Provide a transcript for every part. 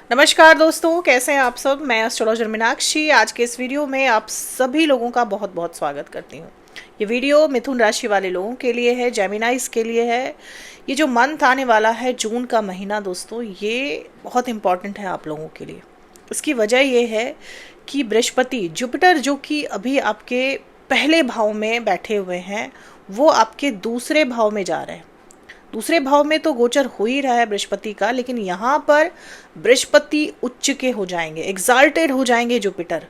नमस्कार दोस्तों, कैसे हैं आप सब। मैं एस्ट्रोलॉजर मीनाक्षी आज के इस वीडियो में आप सभी लोगों का बहुत बहुत स्वागत करती हूँ। ये वीडियो मिथुन राशि वाले लोगों के लिए है, जेमिनाइज के लिए है। ये जो मंथ आने वाला है, जून का महीना दोस्तों, ये बहुत इम्पॉर्टेंट है आप लोगों के लिए। इसकी वजह ये है कि बृहस्पति जुपिटर जो कि अभी आपके पहले भाव में बैठे हुए हैं, वो आपके दूसरे भाव में जा रहे हैं। दूसरे भाव में तो गोचर हो ही रहा है बृहस्पति का, लेकिन यहाँ पर बृहस्पति उच्च के हो जाएंगे, एग्जाल्टेड हो जाएंगे जुपिटर।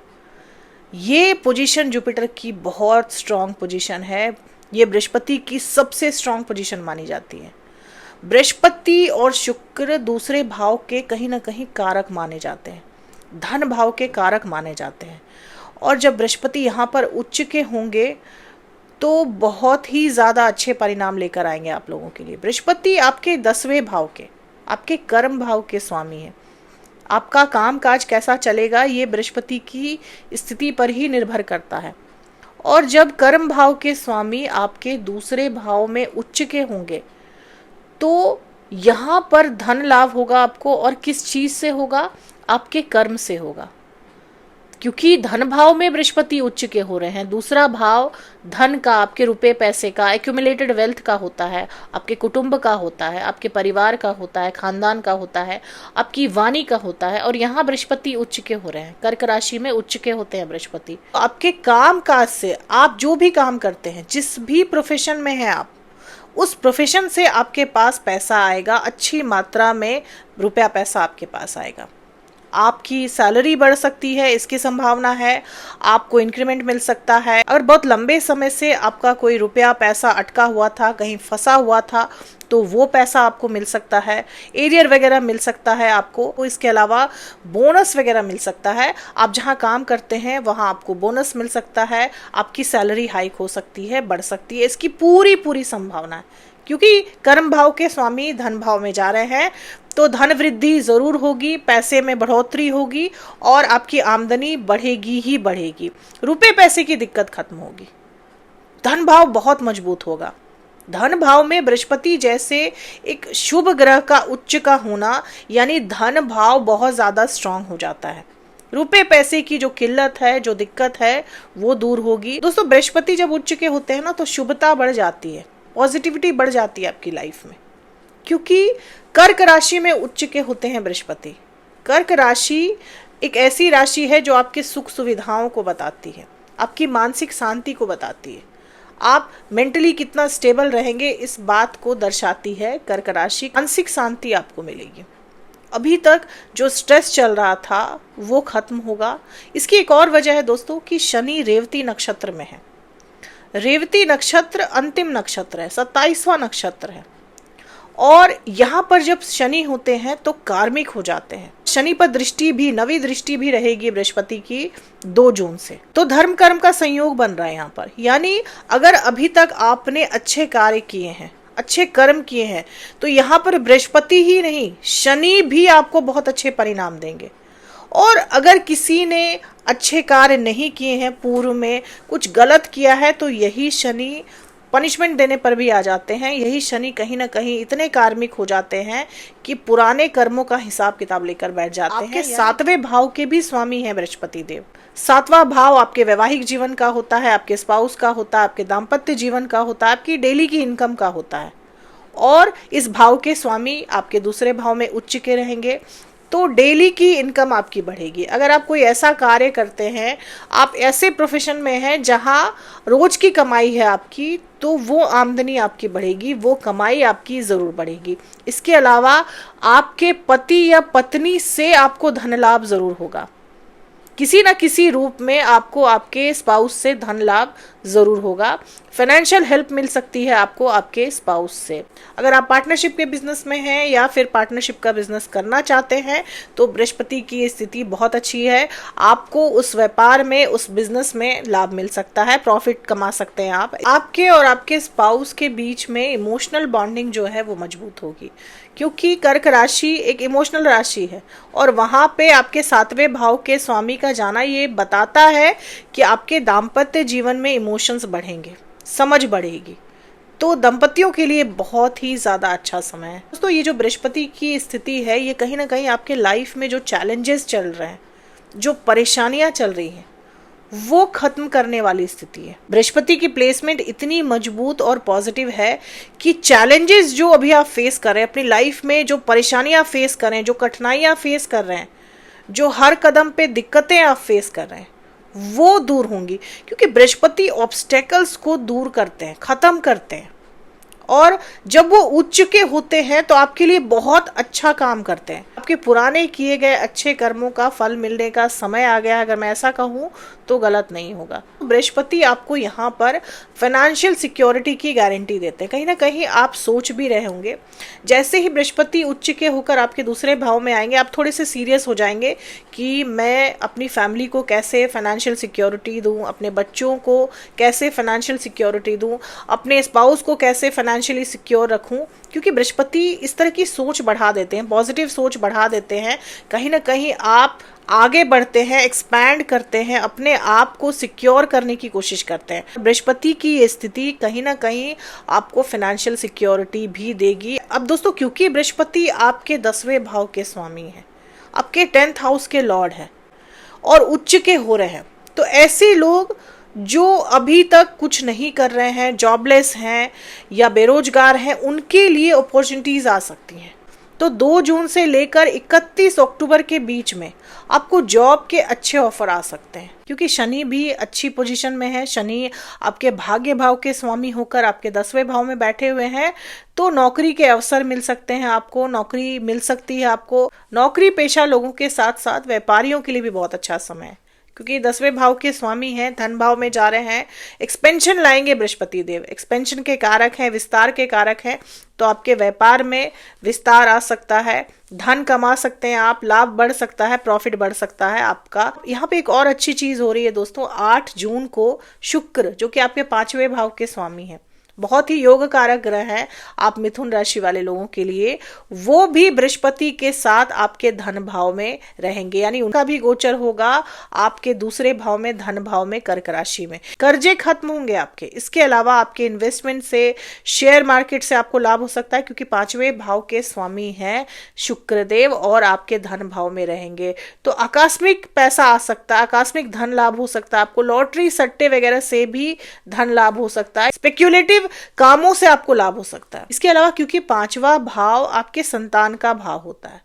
ये पोजीशन जुपिटर की बहुत स्ट्रांग पोजीशन है। ये बृहस्पति की सबसे स्ट्रांग पोजीशन मानी जाती है। बृहस्पति और शुक्र दूसरे भाव के कहीं ना कहीं कारक माने जाते हैं, धन भाव के कारक माने जाते हैं। और जब बृहस्पति यहाँ पर उच्च के होंगे तो बहुत ही ज़्यादा अच्छे परिणाम लेकर आएंगे आप लोगों के लिए। बृहस्पति आपके 10वें भाव के, आपके कर्म भाव के स्वामी हैं। आपका काम काज कैसा चलेगा ये बृहस्पति की स्थिति पर ही निर्भर करता है। और जब कर्म भाव के स्वामी आपके दूसरे भाव में उच्च के होंगे तो यहाँ पर धन लाभ होगा आपको। और किस चीज़ से होगा? आपके कर्म से होगा, क्योंकि धन भाव में बृहस्पति उच्च के हो रहे हैं। दूसरा भाव धन का, आपके रुपए पैसे का, एक्यूमुलेटेड वेल्थ का होता है, आपके कुटुंब का होता है, आपके परिवार का होता है, खानदान का होता है, आपकी वाणी का होता है। और यहाँ बृहस्पति उच्च के हो रहे हैं, कर्क राशि में उच्च के होते हैं बृहस्पति। आपके काम काज से, आप जो भी काम करते हैं, जिस भी प्रोफेशन में हैं आप, उस प्रोफेशन से आपके पास पैसा आएगा, अच्छी मात्रा में रुपया पैसा आपके पास आएगा। आपकी सैलरी बढ़ सकती है, इसकी संभावना है। आपको इंक्रीमेंट मिल सकता है। अगर बहुत लंबे समय से आपका कोई रुपया पैसा अटका हुआ था, कहीं फंसा हुआ था, तो वो पैसा आपको मिल सकता है। एरियर वगैरह मिल सकता है आपको। इसके अलावा बोनस वगैरह मिल सकता है। आप जहाँ काम करते हैं वहाँ आपको बोनस मिल सकता है। आपकी सैलरी हाइक हो सकती है, बढ़ सकती है। इसकी पूरी संभावना है, क्योंकि कर्म भाव के स्वामी धन भाव में जा रहे हैं। तो धन वृद्धि जरूर होगी, पैसे में बढ़ोतरी होगी और आपकी आमदनी बढ़ेगी ही बढ़ेगी। रुपए पैसे की दिक्कत खत्म होगी। धन भाव बहुत मजबूत होगा। धन भाव में बृहस्पति जैसे एक शुभ ग्रह का उच्च का होना, यानी धन भाव बहुत ज्यादा स्ट्रांग हो जाता है। रुपए पैसे की जो किल्लत है, जो दिक्कत है, वो दूर होगी। दोस्तों, बृहस्पति जब उच्च के होते हैं ना, तो शुभता बढ़ जाती है, पॉजिटिविटी बढ़ जाती है आपकी लाइफ में, क्योंकि कर्क राशि में उच्च के होते हैं बृहस्पति। कर्क राशि एक ऐसी राशि है जो आपके सुख सुविधाओं को बताती है, आपकी मानसिक शांति को बताती है। आप मेंटली कितना स्टेबल रहेंगे इस बात को दर्शाती है कर्क राशि। मानसिक शांति आपको मिलेगी। अभी तक जो स्ट्रेस चल रहा था वो खत्म होगा। इसकी एक और वजह है दोस्तों कि शनि रेवती नक्षत्र में है। रेवती नक्षत्र अंतिम नक्षत्र है, 27वां नक्षत्र है। और यहाँ पर जब शनि होते हैं तो कार्मिक हो जाते हैं। शनि पर दृष्टि भी, नवी दृष्टि भी रहेगी बृहस्पति की 2 जून से। तो धर्म कर्म का संयोग बन रहा है यहाँ पर। यानी अगर अभी तक आपने अच्छे कार्य किए हैं, अच्छे कर्म किए हैं, तो यहाँ पर बृहस्पति ही नहीं, शनि भी आपको बहुत अच्छे परिणाम देंगे। और अगर किसी ने अच्छे कार्य नहीं किए हैं, पूर्व में कुछ गलत किया है, तो यही शनि पनिशमेंट देने पर भी आ जाते हैं। यही शनि कहीं ना कहीं इतने कार्मिक हो जाते हैं कि पुराने कर्मों का हिसाब किताब लेकर बैठ जाते हैं। 7वें भाव के भी स्वामी हैं बृहस्पति देव। 7वां भाव आपके वैवाहिक जीवन का होता है, आपके स्पाउस का होता है, आपके दाम्पत्य जीवन का होता है, आपकी डेली की इनकम का होता है। और इस भाव के स्वामी आपके दूसरे भाव में उच्च के रहेंगे, तो डेली की इनकम आपकी बढ़ेगी। अगर आप कोई ऐसा कार्य करते हैं, आप ऐसे प्रोफेशन में हैं जहां रोज की कमाई है आपकी, तो वो आमदनी आपकी बढ़ेगी, वो कमाई आपकी जरूर बढ़ेगी। इसके अलावा आपके पति या पत्नी से आपको धन लाभ जरूर होगा। किसी ना किसी रूप में आपको आपके स्पाउस से धन लाभ जरूर होगा। फाइनेंशियल हेल्प मिल सकती है आपको आपके स्पाउस से। अगर आप पार्टनरशिप के बिजनेस में हैं या फिर पार्टनरशिप का बिजनेस करना चाहते हैं, तो बृहस्पति की स्थिति बहुत अच्छी है। आपको उस व्यापार में, उस बिजनेस में लाभ मिल सकता है, प्रॉफिट कमा सकते हैं आप। आपके और आपके स्पाउस के बीच में इमोशनल बॉन्डिंग जो है वो मजबूत होगी, क्योंकि कर्क राशि एक इमोशनल राशि है। और वहां पे आपके 7वें भाव के स्वामी का जाना ये बताता है कि आपके दाम्पत्य जीवन में इमोशंस बढ़ेंगे, समझ बढ़ेगी, तो दंपतियों के लिए बहुत ही ज़्यादा अच्छा समय है। दोस्तों ये जो बृहस्पति की स्थिति है, ये कहीं ना कहीं आपके लाइफ में जो चैलेंजेस चल रहे हैं, जो परेशानियां चल रही हैं, वो खत्म करने वाली स्थिति है। बृहस्पति की प्लेसमेंट इतनी मजबूत और पॉजिटिव है कि चैलेंजेस जो अभी आप फेस कर रहे हैं अपनी लाइफ में, जो परेशानियां फेस कर रहे हैं, जो कठिनाइयां फेस कर रहे हैं, जो हर कदम पे दिक्कतें आप फेस कर रहे हैं, वो दूर होंगी। क्योंकि बृहस्पति ऑब्स्टेकल्स को दूर करते हैं, खत्म करते हैं, और जब वो उच्च के होते हैं तो आपके लिए बहुत अच्छा काम करते हैं। आपके पुराने किए गए अच्छे कर्मों का फल मिलने का समय आ गया है, अगर मैं ऐसा कहूँ तो गलत नहीं होगा। बृहस्पति आपको यहाँ पर फाइनेंशियल सिक्योरिटी की गारंटी देते हैं। कहीं ना कहीं आप सोच भी रहे होंगे, जैसे ही बृहस्पति उच्च के होकर आपके दूसरे भाव में आएंगे, आप थोड़े से सीरियस हो जाएंगे कि मैं अपनी फैमिली को कैसे फाइनेंशियल सिक्योरिटी दूँ, अपने बच्चों को कैसे फाइनेंशियल सिक्योरिटी दूँ, अपने स्पाउस को कैसे फाइनेंशियली सिक्योर रखूं। क्योंकि बृहस्पति इस तरह की सोच बढ़ा देते हैं, पॉजिटिव सोच बढ़ा देते हैं। कहीं ना कहीं आप आगे बढ़ते हैं, एक्सपैंड करते हैं, अपने आप को सिक्योर करने की कोशिश करते हैं। बृहस्पति की ये स्थिति कहीं ना कहीं आपको फाइनेंशियल सिक्योरिटी भी देगी। अब दोस्तों क्योंकि बृहस्पति आपके 10वें भाव के स्वामी हैं, आपके 10th हाउस के लॉर्ड हैं और उच्च के हो रहे हैं, तो ऐसे लोग जो अभी तक कुछ नहीं कर रहे हैं, जॉबलेस हैं या बेरोजगार हैं, उनके लिए अपॉर्चुनिटीज आ सकती हैं। तो 2 जून से लेकर 31 अक्टूबर के बीच में आपको जॉब के अच्छे ऑफर आ सकते हैं। क्योंकि शनि भी अच्छी पोजीशन में है, शनि आपके भाग्य भाव के स्वामी होकर आपके 10वें भाव में बैठे हुए हैं, तो नौकरी के अवसर मिल सकते हैं, आपको नौकरी मिल सकती है। आपको नौकरी पेशा लोगों के साथ साथ व्यापारियों के लिए भी बहुत अच्छा समय है, क्योंकि 10वें भाव के स्वामी हैं, धन भाव में जा रहे हैं, एक्सपेंशन लाएंगे बृहस्पति देव, एक्सपेंशन के कारक हैं, विस्तार के कारक हैं। तो आपके व्यापार में विस्तार आ सकता है, धन कमा सकते हैं आप, लाभ बढ़ सकता है, प्रॉफिट बढ़ सकता है आपका। यहाँ पे एक और अच्छी चीज हो रही है दोस्तों, 8 जून को शुक्र, जो कि आपके 5वें भाव के स्वामी हैं, बहुत ही योग कारक ग्रह है आप मिथुन राशि वाले लोगों के लिए, वो भी बृहस्पति के साथ आपके धन भाव में रहेंगे। यानी उनका भी गोचर होगा आपके दूसरे भाव में, धन भाव में, कर्क राशि में। कर्जे खत्म होंगे आपके। इसके अलावा आपके इन्वेस्टमेंट से, शेयर मार्केट से आपको लाभ हो सकता है, क्योंकि 5वें भाव के स्वामी हैं शुक्रदेव और आपके धन भाव में रहेंगे। तो आकस्मिक पैसा आ सकता है, आकस्मिक धन लाभ हो सकता है आपको, लॉटरी सट्टे वगैरह से भी धन लाभ हो सकता है, स्पेक्युलेटिव कामों से आपको लाभ हो सकता है। इसके अलावा क्योंकि 5वां भाव आपके संतान का भाव होता है,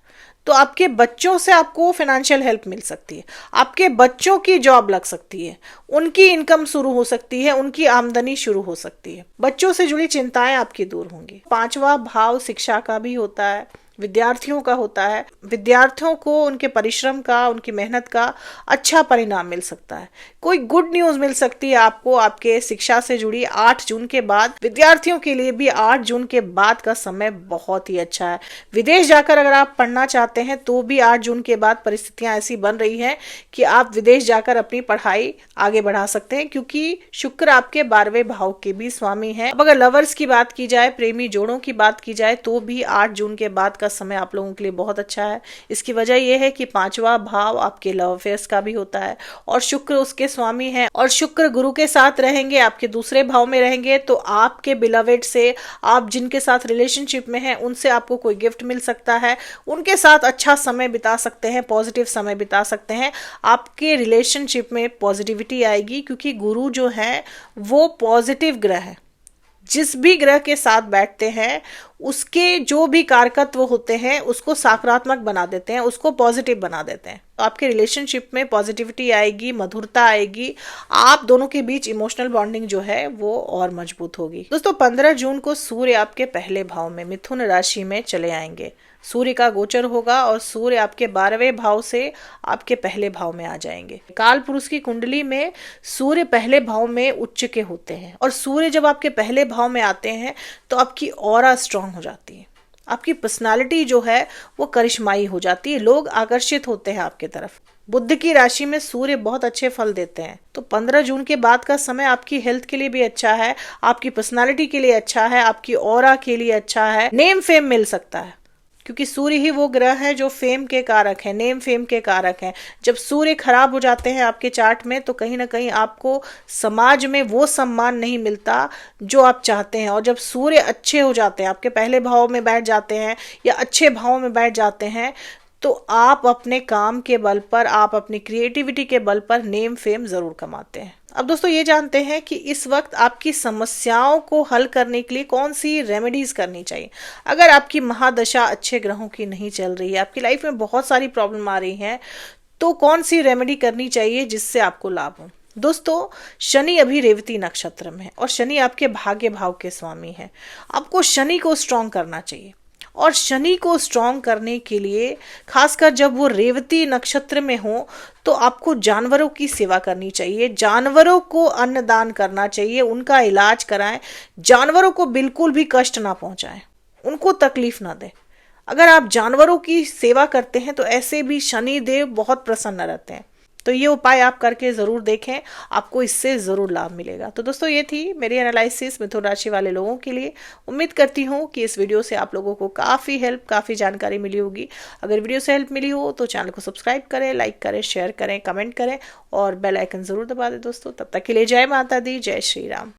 तो आपके बच्चों से आपको फाइनेंशियल हेल्प मिल सकती है, आपके बच्चों की जॉब लग सकती है, उनकी इनकम शुरू हो सकती है, उनकी आमदनी शुरू हो सकती है, बच्चों से जुड़ी चिंताएं आपकी दूर होंगी। 5वां भाव शिक्षा का भी होता है, विद्यार्थियों का होता है। विद्यार्थियों को उनके परिश्रम का, उनकी मेहनत का अच्छा परिणाम मिल सकता है। कोई गुड न्यूज मिल सकती है आपको आपके शिक्षा से जुड़ी 8 जून के बाद। विद्यार्थियों के लिए भी 8 जून के बाद का समय बहुत ही अच्छा है। विदेश जाकर अगर आप पढ़ना चाहते हैं तो भी 8 जून के बाद परिस्थितियां ऐसी बन रही हैं कि आप विदेश जाकर अपनी पढ़ाई आगे बढ़ा सकते हैं, क्योंकि शुक्र आपके 12वें भाव के भी स्वामी है। अब अगर लवर्स की बात की जाए, प्रेमी जोड़ों की बात की जाए, तो भी 8 जून के बाद का समय आप लोगों के लिए बहुत अच्छा है। इसकी वजह यह है कि 5वां भाव आपके लव अफेयर्स का भी होता है और शुक्र उसके स्वामी है, और शुक्र गुरु के साथ रहेंगे, आपके दूसरे भाव में रहेंगे। तो आपके बिलवेड से, आप जिनके साथ रिलेशनशिप में हैं, उनसे आपको कोई गिफ्ट मिल सकता है, उनके साथ अच्छा समय बिता सकते हैं, पॉजिटिव समय बिता सकते हैं। आपके रिलेशनशिप में पॉजिटिविटी आएगी, क्योंकि गुरु जो है वो पॉजिटिव ग्रह है। जिस भी ग्रह के साथ बैठते हैं उसके जो भी कारकत्व होते हैं उसको सकारात्मक बना देते हैं, उसको पॉजिटिव बना देते हैं। तो आपके रिलेशनशिप में पॉजिटिविटी आएगी, मधुरता आएगी, आप दोनों के बीच इमोशनल बॉन्डिंग जो है वो और मजबूत होगी। दोस्तों 15 जून को सूर्य आपके पहले भाव में मिथुन राशि में चले आएंगे। सूर्य का गोचर होगा और सूर्य आपके 12वें भाव से आपके पहले भाव में आ जाएंगे। काल पुरुष की कुंडली में सूर्य पहले भाव में उच्च के होते हैं, और सूर्य जब आपके पहले भाव में आते हैं तो आपकी ऑरा स्ट्रांग हो जाती है, आपकी पर्सनालिटी जो है वो करिश्माई हो जाती है, लोग आकर्षित होते हैं आपके तरफ। बुध की राशि में सूर्य बहुत अच्छे फल देते हैं। तो 15 जून के बाद का समय आपकी हेल्थ के लिए भी अच्छा है, आपकी पर्सनालिटी के लिए अच्छा है, आपकी ऑरा के लिए अच्छा है, नेम फेम मिल सकता है। क्योंकि सूर्य ही वो ग्रह है जो फेम के कारक है, नेम फेम के कारक है। जब सूर्य खराब हो जाते हैं आपके चार्ट में तो कहीं ना कहीं आपको समाज में वो सम्मान नहीं मिलता जो आप चाहते हैं। और जब सूर्य अच्छे हो जाते हैं, आपके पहले भाव में बैठ जाते हैं या अच्छे भाव में बैठ जाते हैं, तो आप अपने काम के बल पर, आप अपनी क्रिएटिविटी के बल पर नेम फेम जरूर कमाते हैं। अब दोस्तों ये जानते हैं कि इस वक्त आपकी समस्याओं को हल करने के लिए कौन सी रेमेडीज करनी चाहिए। अगर आपकी महादशा अच्छे ग्रहों की नहीं चल रही है, आपकी लाइफ में बहुत सारी प्रॉब्लम आ रही है, तो कौन सी रेमेडी करनी चाहिए जिससे आपको लाभ हो। दोस्तों शनि अभी रेवती नक्षत्र में है और शनि आपके भाग्य भाव के स्वामी है। आपको शनि को स्ट्रांग करना चाहिए। और शनि को स्ट्रांग करने के लिए खासकर जब वो रेवती नक्षत्र में हो तो आपको जानवरों की सेवा करनी चाहिए, जानवरों को अन्नदान करना चाहिए, उनका इलाज कराएं, जानवरों को बिल्कुल भी कष्ट ना पहुंचाएं, उनको तकलीफ ना दें। अगर आप जानवरों की सेवा करते हैं तो ऐसे भी शनि देव बहुत प्रसन्न रहते हैं। तो ये उपाय आप करके ज़रूर देखें, आपको इससे ज़रूर लाभ मिलेगा। तो दोस्तों ये थी मेरी एनालिसिस मिथुन राशि वाले लोगों के लिए। उम्मीद करती हूँ कि इस वीडियो से आप लोगों को काफ़ी हेल्प, काफ़ी जानकारी मिली होगी। अगर वीडियो से हेल्प मिली हो तो चैनल को सब्सक्राइब करें, लाइक करें, शेयर करें, कमेंट करें और बेल आइकन ज़रूर दबा दें दोस्तों। तब तक के लिए जय माता दी, जय श्री राम।